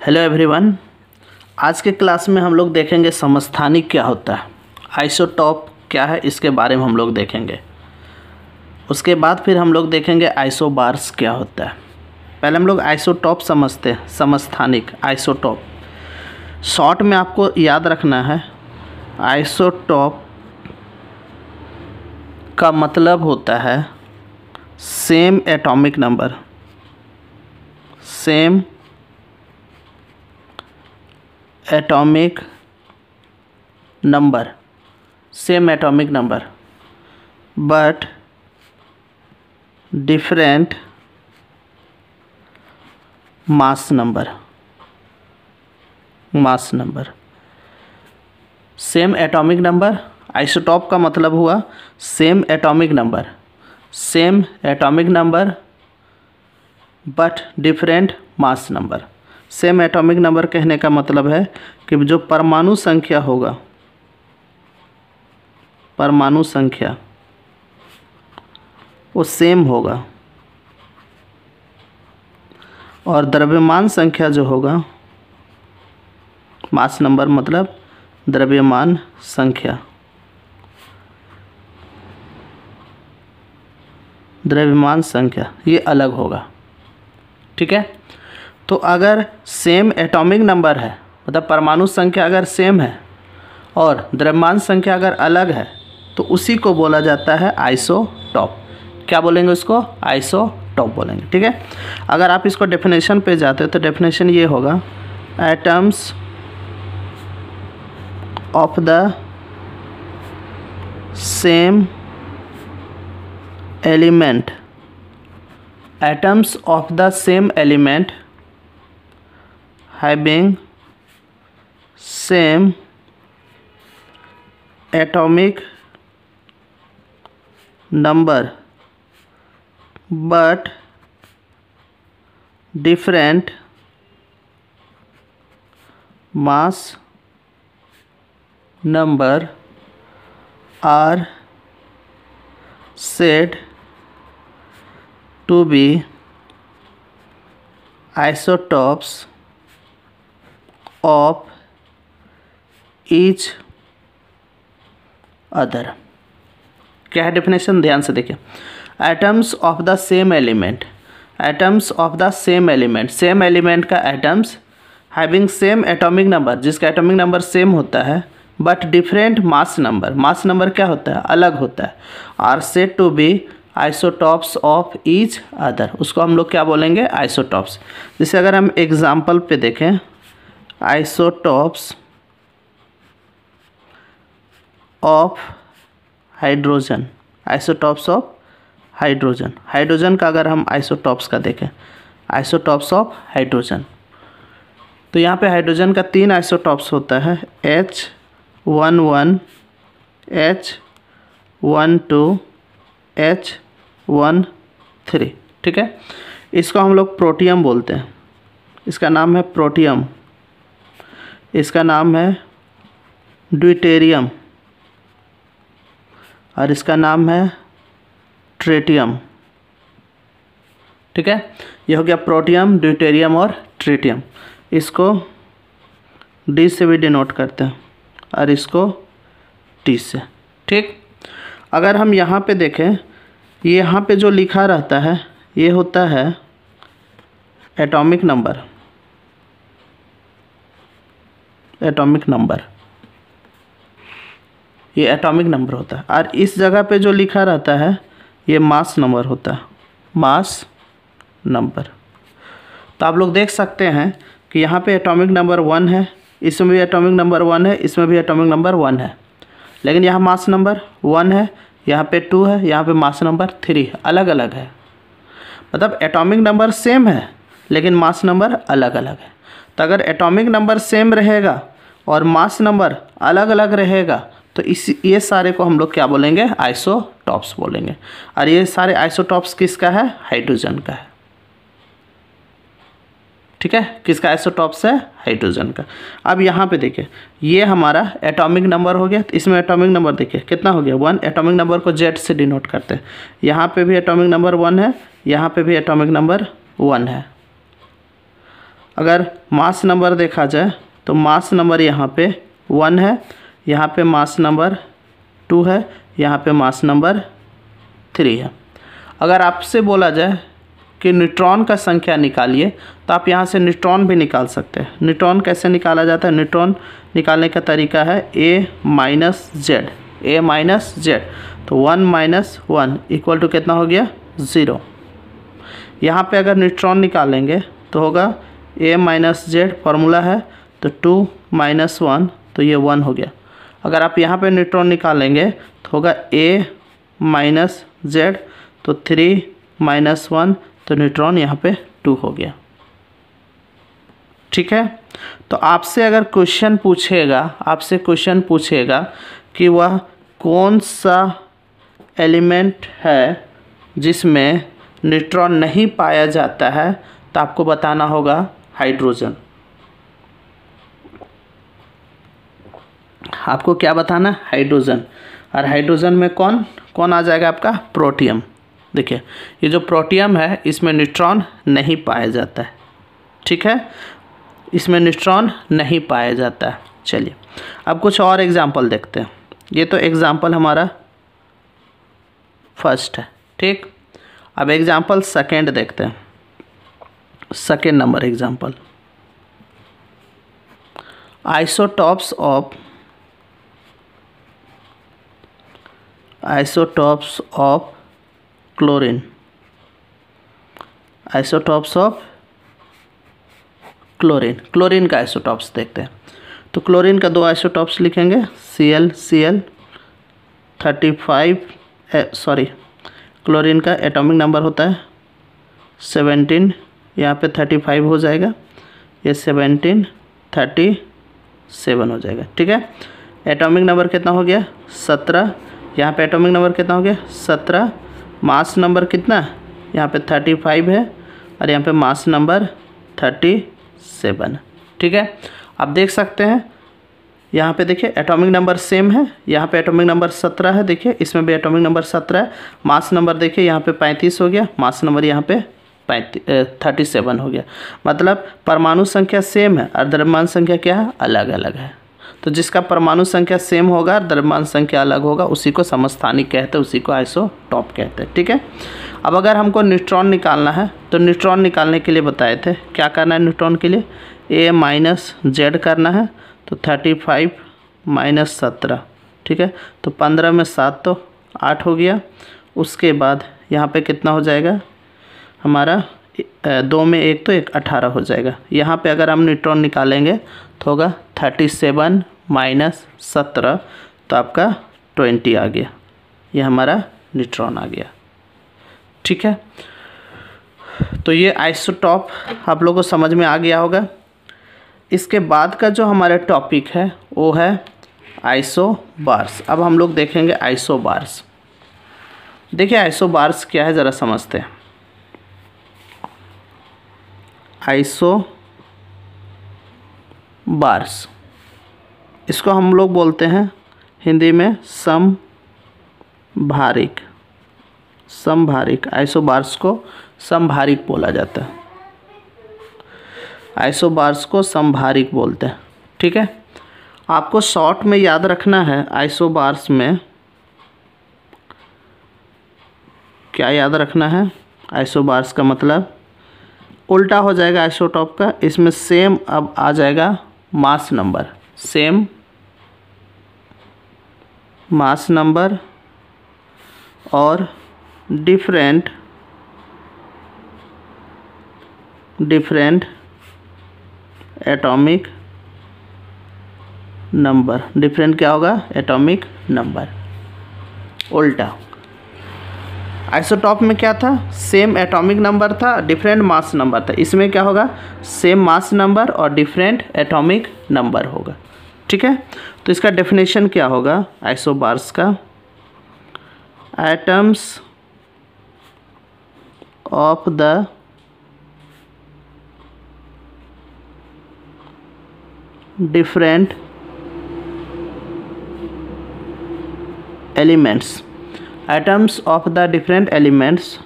Hello everyone. आज के class में हम लोग देखेंगे समस्थानिक क्या होता है, आइसोटॉप क्या है, इसके बारे में हम लोग देखेंगे। उसके बाद फिर हम लोग देखेंगे आइसोबार्स क्या होता है। पहले हम लोग आइसोटॉप समझते हैं, समस्थानिक आइसोटॉप। शॉर्ट में आपको याद रखना है, आइसोटॉप का मतलब होता है same atomic number, same atomic number, same atomic number but different mass number, mass number. Same atomic number, isotope का मतलब हुआ same atomic number, same atomic number but different mass number. Same atomic number कहने का मतलब है कि जो परमाणु संख्या होगा, परमाणु संख्या वो सेम होगा और द्रव्यमान संख्या जो होगा, मास नंबर मतलब द्रव्यमान संख्या, द्रव्यमान संख्या ये अलग होगा। ठीक है, तो अगर सेम एटॉमिक नंबर है मतलब परमाणु संख्या अगर सेम है और द्रव्यमान संख्या अगर अलग है तो उसी को बोला जाता है आइसोटॉप। क्या बोलेंगे उसको? आइसोटॉप बोलेंगे। ठीक है, अगर आप इसको डेफिनेशन पे जाते हो तो डेफिनेशन ये होगा, atoms of the same element, atoms of the same element having same atomic number but different mass number are said to be isotopes of each other। क्या है डेफिनेशन? ध्यान से देखिए, atoms of the same element, atoms of the same element, same element का atoms having same atomic number, जिसका atomic number same होता है but different mass number, mass number क्या होता है? अलग होता है। Are said to be isotopes of each other, उसको हम लोग क्या बोलेंगे? आइसोटॉप्स। जैसे अगर हम एग्जाम्पल पे देखें, isotopes of hydrogen, isotopes of hydrogen, hydrogen का अगर हम आइसोटॉप्स का देखें, आइसोटॉप्स ऑफ हाइड्रोजन, तो यहाँ पे हाइड्रोजन का 3 आइसोटॉप्स होता है, H11, H12, H13। ठीक है, इसको हम लोग प्रोटियम बोलते हैं, इसका नाम है प्रोटियम, इसका नाम है ड्यूटेरियम और इसका नाम है ट्रिटियम। ठीक है, ये हो गया प्रोटियम, ड्यूटेरियम और ट्रिटियम। इसको डी से भी डिनोट करते हैं और इसको टी से। ठीक, अगर हम यहाँ पे देखें, ये यहाँ पे जो लिखा रहता है ये होता है एटॉमिक नंबर, एटॉमिक नंबर, ये एटॉमिक नंबर होता है और इस जगह पे जो लिखा रहता है ये मास नंबर होता है, मास नंबर। तो आप लोग देख सकते हैं कि यहाँ पे एटॉमिक नंबर 1 है, इसमें भी एटॉमिक नंबर 1 है, इसमें भी एटॉमिक नंबर 1 है, लेकिन यहाँ मास नंबर 1 है, यहाँ पे 2 है, यहाँ पे मास नंबर 3 है, अलग अलग है। मतलब एटॉमिक नंबर सेम है लेकिन मास नंबर अलग अलग है। तो अगर एटॉमिक नंबर सेम रहेगा और मास नंबर अलग अलग रहेगा तो ये सारे को हम लोग क्या बोलेंगे? आइसोटॉप्स बोलेंगे। और ये सारे आइसोटॉप्स किसका है? हाइड्रोजन का है। ठीक है, किसका आइसोटॉप्स है? हाइड्रोजन का। अब यहाँ पे देखिए, ये हमारा एटॉमिक नंबर हो गया, तो इसमें एटॉमिक नंबर देखिए कितना हो गया? 1। एटॉमिक नंबर को जेड से डिनोट करते हैं। यहाँ पे भी एटॉमिक नंबर 1 है, यहाँ पे भी एटॉमिक नंबर 1 है। अगर मास नंबर देखा जाए तो मास नंबर यहाँ पे 1 है, यहाँ पे मास नंबर 2 है, यहाँ पे मास नंबर 3 है। अगर आपसे बोला जाए कि न्यूट्रॉन का संख्या निकालिए तो आप यहाँ से न्यूट्रॉन भी निकाल सकते हैं। न्यूट्रॉन कैसे निकाला जाता है? न्यूट्रॉन निकालने का तरीका है A minus Z, A minus Z. तो 1 माइनस 1 इक्वल टू कितना हो गया? 0। यहाँ पे अगर न्यूट्रॉन निकालेंगे तो होगा A माइनस जेड, फार्मूला है तो 2 माइनस 1, तो ये 1 हो गया। अगर आप यहाँ पे न्यूट्रॉन निकालेंगे तो होगा A माइनस जेड, तो 3 माइनस 1, तो न्यूट्रॉन यहाँ पे 2 हो गया। ठीक है। तो आपसे अगर क्वेश्चन पूछेगा कि वह कौन सा एलिमेंट है जिसमें न्यूट्रॉन नहीं पाया जाता है, तो आपको बताना होगा हाइड्रोजन। आपको क्या बताना? हाइड्रोजन। और हाइड्रोजन में कौन कौन आ जाएगा? आपका प्रोटियम। देखिए ये जो प्रोटियम है इसमें न्यूट्रॉन नहीं पाया जाता है। ठीक है, इसमें न्यूट्रॉन नहीं पाया जाता है। चलिए अब कुछ और एग्जाम्पल देखते हैं। ये तो एग्जाम्पल हमारा फर्स्ट है। ठीक, अब एग्जाम्पल सेकेंड देखते हैं। Second number example, isotopes of chlorine. Isotopes of chlorine का आइसोटॉप्स देखते हैं। तो क्लोरीन का 2 आइसोटॉप्स लिखेंगे, Cl 35, क्लोरीन का एटॉमिक नंबर होता है 17, यहाँ पे 35 हो जाएगा, ये 17 37 हो जाएगा। ठीक है, एटॉमिक नंबर कितना हो गया? 17, यहाँ पे एटॉमिक नंबर कितना हो गया? 17। मास नंबर कितना? यहाँ पे 35 है और यहाँ पे मास नंबर 37। ठीक है, आप देख सकते हैं यहाँ पे देखिए एटॉमिक नंबर सेम है, यहाँ पे एटॉमिक नंबर 17 है, देखिए इसमें भी एटॉमिक नंबर 17 है। मास नंबर देखिए यहाँ पे 35 हो गया, मास नंबर यहाँ पे 37 हो गया। मतलब परमाणु संख्या सेम है और द्रव्यमान संख्या क्या है? अलग अलग है। तो जिसका परमाणु संख्या सेम होगा और द्रव्यमान संख्या अलग होगा उसी को समस्थानिक कहते हैं, उसी को आइसोटॉप कहते हैं। ठीक है, अब अगर हमको न्यूट्रॉन निकालना है तो न्यूट्रॉन निकालने के लिए बताए थे क्या करना है? न्यूट्रॉन के लिए A माइनस जेड करना है, तो 35 माइनस 17। ठीक है, तो 15 में 7 तो 8 हो गया। उसके बाद यहाँ पे कितना हो जाएगा हमारा? 2 में 1 तो 1, 18 हो जाएगा। यहाँ पे अगर हम न्यूट्रॉन निकालेंगे तो होगा 37 माइनस 17, तो आपका 20 आ गया। ये हमारा न्यूट्रॉन आ गया। ठीक है, तो ये आइसोटॉप आप लोगों को समझ में आ गया होगा। इसके बाद का जो हमारा टॉपिक है वो है आइसोबार्स। अब हम लोग देखेंगे आइसोबार्स। देखिए आइसोबार्स क्या है ज़रा समझते हैं। आइसोबार्स, इसको हम लोग बोलते हैं हिंदी में समभारिक। आइसोबार्स को समभारिक बोला जाता है। आइसोबार्स को समभारिक बोलते हैं। ठीक है, आपको शॉर्ट में याद रखना है आइसोबार्स में क्या याद रखना है? आइसोबार्स का मतलब उल्टा हो जाएगा आइसोटॉप का। इसमें सेम अब आ जाएगा mass number, same mass number और डिफरेंट एटॉमिक नंबर। डिफरेंट क्या होगा? Atomic number. उल्टा आइसोटॉप में क्या था? सेम एटॉमिक नंबर था, डिफरेंट मास नंबर था। इसमें क्या होगा? सेम मास नंबर और डिफरेंट एटॉमिक नंबर होगा। ठीक है, तो इसका डेफिनेशन क्या होगा आइसोबार्स का? Atoms of the different elements, atoms of the different elements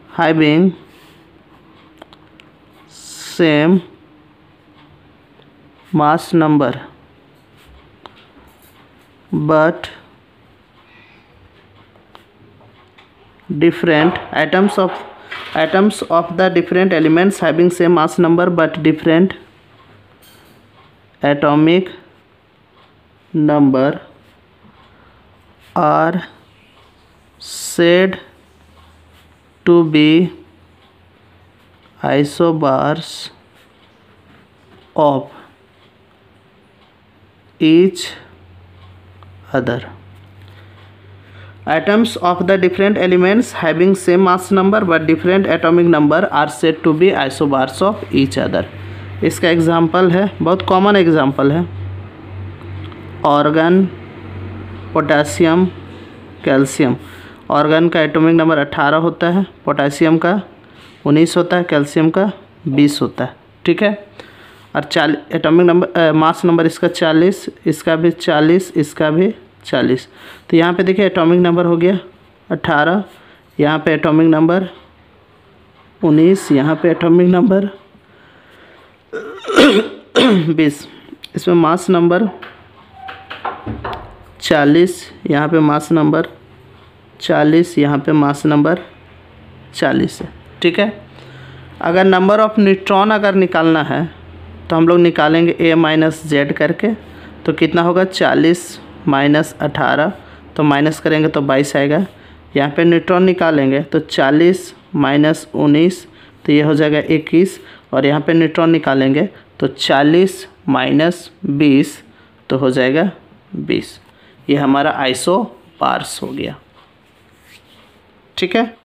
having same mass number but different atoms of the different elements having same mass number but different atomic number are said to be isobars of each other. Atoms of the different elements having same mass number but different atomic number are said to be isobars of each other. इसका example है, बहुत common example है, organ, potassium, calcium. Organ का atomic number 18 होता है, potassium का 19 होता है, कैल्शियम का 20 होता है, ठीक है। और एटॉमिक नंबर मास नंबर इसका 40, इसका भी 40, इसका भी 40। तो यहाँ पे देखिए एटॉमिक नंबर हो गया 18, यहाँ पे एटॉमिक नंबर 19, यहाँ पे एटॉमिक नंबर 20। इसमें मास नंबर 40, यहाँ पे मास नंबर 40, यहाँ पे मास नंबर 40 है, ठीक है। अगर नंबर ऑफ न्यूट्रॉन अगर निकालना है तो हम लोग निकालेंगे a माइनस जेड करके, तो कितना होगा 40 माइनस 18, तो माइनस करेंगे तो 22 आएगा। यहाँ पे न्यूट्रॉन निकालेंगे तो 40 माइनस 19, तो ये हो जाएगा 21, और यहाँ पे न्यूट्रॉन निकालेंगे तो 40 माइनस 20, तो हो जाएगा 20। ये हमारा आइसोबार्स हो गया, ठीक है।